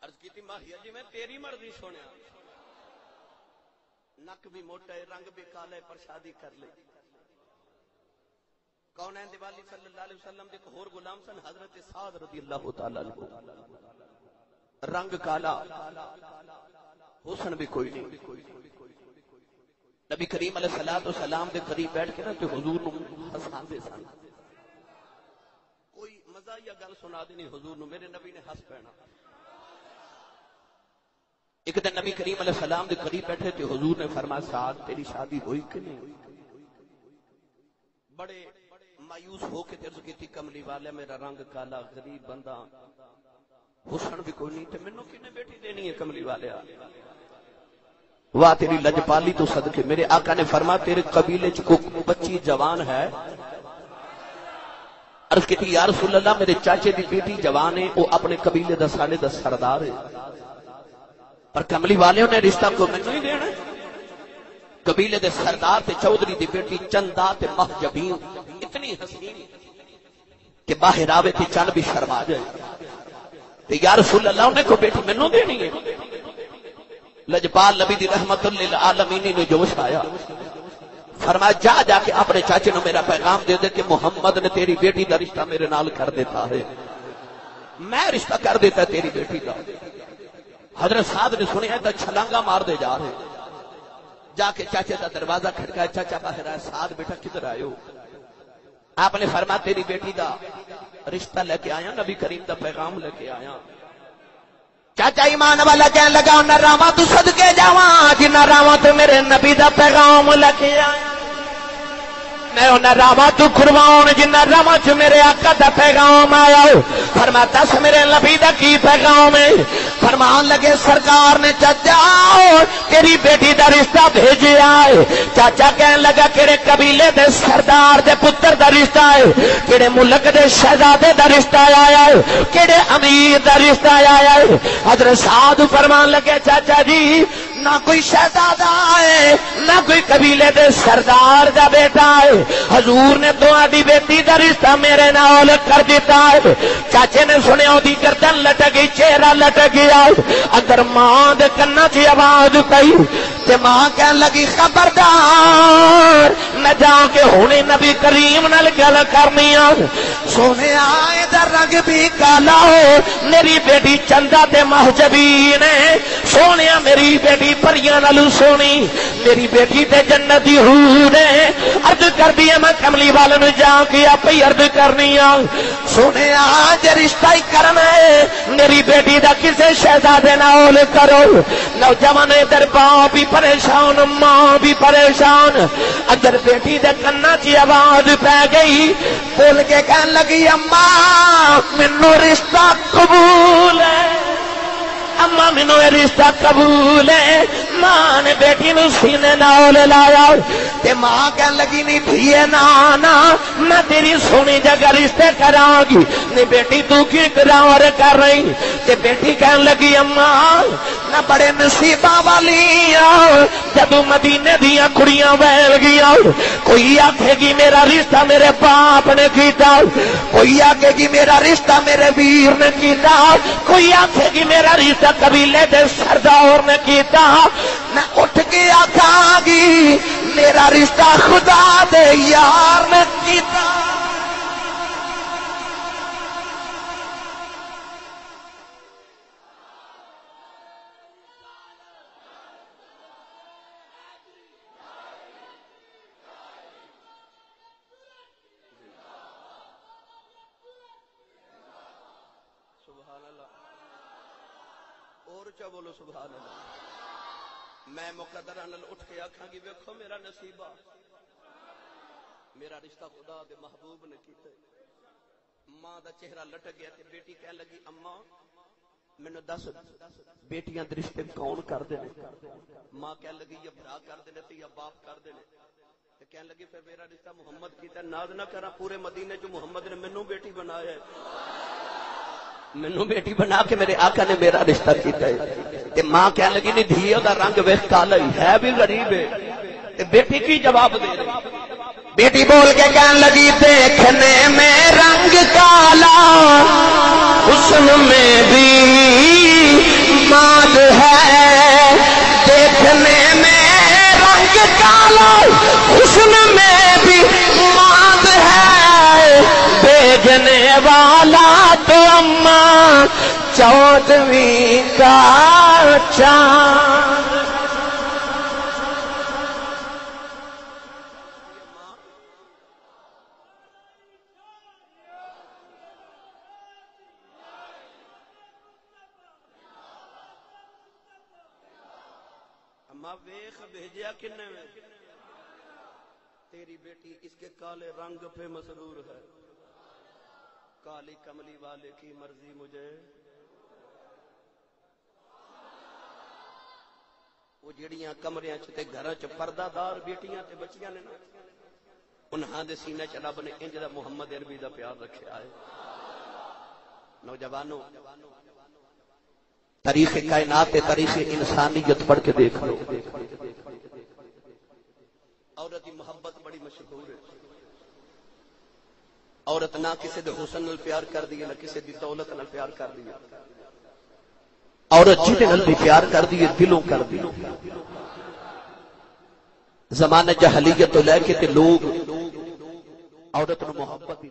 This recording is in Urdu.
عرض کیتی ماہیا جی میں تیری مرضی سنیا، نک بھی موٹا ہے رنگ بھی کالا ہے پر شادی کر لے۔ کونین دیوالی صلی اللہ علیہ وسلم دے ایک ہور غلام سن حضرت سعد رضی اللہ تعالی عنہ، رنگ کالا حسن بھی کوئی نہیں۔ نبی کریم علیہ الصلوۃ والسلام دے قریب بیٹھ کے نا تے حضور نو ہسان دے سن، کوئی مزاحیہ گل سنا دینی حضور نو، میرے نبی نے ہس پینا۔ ایک دن نبی کریم علیہ السلام دے قریب بیٹھے تے حضور نے فرمایا سعد تیری شادی ہوئی کہ نہیں ہوئی؟ بڑے مایوس ہو کے عرض کی تھی کملی والے میرا رنگ کالا غریب بندہ حسن بھی کوئی نہیں تے مینوں کنے بیٹی دینی ہے کملی والے؟ واہ تیری لجپالی تو صدقے، میرے آقا نے فرمایا تیرے قبیلے چ کوئی بچی جوان ہے؟ عرض کی تھی یا رسول اللہ میرے چاچے دی بیٹی جوان ہے، وہ اپنے قبیلے دا ساڈے دا سردار ہے، پر کملی والوں نے رشتہ کو مینوں نہیں دینا۔ قبیلے دے سردار تے چودھری دی بیٹی چندا تے محجبین اتنی حسین کہ باہر آوے تے چل بھی شرما جائے، تے یا رسول اللہ انہیں کو بیٹی مینوں دینی ہے؟ لجپال نبی دی رحمت للعالمین نے جوش آیا، فرمایا جا جا کے اپنے چاچے نو میرا پیغام دے دے کہ محمد نے تیری بیٹی دا رشتہ میرے نال کر دیتا ہے، میں رشتہ کر دیتا ہے تیری بیٹی دا۔ حضرت سعد نے سنیا تو چھلانگا مار دے جا رہے، جا کے چاچے دا دروازہ کھڑکایا، چاچا باہر آیا، سعد بیٹا کدھر آئے ہو؟ آپ نے فرمایا تیری بیٹی دا رشتہ لے کے آیا، نبی کریم دا پیغام لے کے آیا۔ چاچا ایمان والا کہنے لگا نہ راواں تو صدقے جاواں جنہ راواں تو میرے نبی دا پیغام لے کے آیا، میں نہ راواں تو قربان جنہ راواں چ میرے آقا دا پیغام آیا۔ فرمایا دس میرے نبی دا کی پیغام ہے؟ فرمان لگے سرکار نے چاچا تیری بیٹی دا رشتہ بھیجیا ہے۔ چاچا کہنے لگا کہڑے قبیلے دے سردار دے پتر دا رشتہ ہے، کہڑے ملک دے شہزادے دا رشتہ آیا ہے، کہڑے امیر دا رشتہ آیا ہے؟ حضرت سعد فرمان لگے چاچا جی نہ کوئی شہزادہ ہے نہ کوئی قبیلے دے سردار دا بیٹا ہے، حضور نے تہاڈی بیٹی دا رشتہ میرے نال کر دیتا ہے۔ چاچے نے سنیا دی گردن لٹک گئی، چہرہ لٹک گیا، اندر ماں دے کنا چ آواز پئی تے ماں کہن لگی خبردار نہ جا کے ہونے نبی کریم نال گل کرنی آ، سونے آئے دا رنگ بھی کالا ہو، میری بیٹی چندا تے محجبین ہے، سونے میری بیٹی پریاں نالوں سونی، میری بیٹی تے جنتی حور ہے، عرض کر دی میں کملی والے نو جا کے اپی عرض کرنی آ، سونے آج رشتہ ہی کرنا ہے، میری بیٹی دا کسے شہزادے نال کرو۔ نوجوان ادھر باپ بھی پریشان ماں بھی پریشان، ادھر بیٹی دے کنا چ آواز پہ گئی، بول کے کہن لگی اماں مینوں رشتہ قبول ہے، اماں مینوں رشتہ قبول ہے۔ ماں نے بیٹی نو سینے نال لایا تے ماں کہن لگی نہیں دھیے نا نا میں تیری سونی جگہ رشتے کراں گی، نہیں بیٹی تو کی اقرار کر رہی؟ تے بیٹی کہن لگی اماں نہ بڑے نصیباں والی جدوں مدینے دیاں کڑیاں ویل گیا، کوئی آکھے گی میرا رشتہ میرے باپ نے کیتا، کوئی آکھے گی میرا رشتہ میرے ویر نے کیتا، کوئی آکھے گی میرا رشتہ قبیلے دے سردار نے کیتا، میں اٹھ کے آکھاں گی میرا رشتہ خدا دے یار نے کیتا۔ بولو سبحان اللہ۔ میں مقدرہ نال اٹھ کے آکھاں گی ویکھو میرا نصیبہ، میرا رشتہ خدا دے محبوب نے کیتا۔ ماں دا چہرہ لٹک گیا تے بیٹی کہن لگی اماں مینوں دس بیٹیاں دے رشتے کون کر دے نے؟ ماں کہن لگی یا بھرا کر دے نے تے یا باپ کر دے نے، تے کہن لگی پھر میرا رشتہ محمد کیتا، ناز نہ کرا پورے مدینے چ محمد نے مینوں بیٹی بنایا ہے، مینوں بیٹی بنا کے میرے آقا نے میرا رشتہ کیتا ہے۔ تے ماں کہنے لگی نہیں دھی دا رنگ ویکھ کالا ہی ہے بھی غریب ہے، تے بیٹی کی جواب دے رہی؟ بیٹی بول کے کہنے لگی دیکھنے میں رنگ کالا حسن میں بھی کہ کالا حسن میں بھی ماند ہے، بھیجنے والا تو اماں 14ویں کا چاند۔ اما ویخ بھیجیا کنے میں، تیری بیٹی اس کے کالے رنگ پہ مسرور ہے، کالی کملی والے کی مرضی مجھے، وہ جڑیاں کمریاں تے گھراں چ پردہ دار بیٹیاں تے بچیاں نے نا، انہاں دے سینے چ رب نے انج دا محمد عربی دا پیار رکھیا ہے۔ نوجوانوں، تاریخ کائنات تاریخ انسانیت پڑھ کے دیکھ لو، عورت کی محبت بڑی مشہور ہے۔ عورت نہ کسی دے حسن نال پیار کر دی، نہ کسی دی دولت نال پیار کر دی، عورت جہدے نال بھی پیار کر دی دلوں کر دی۔ زمانہ جہلیت تو لے کے تے لوگ عورت نو محبت دی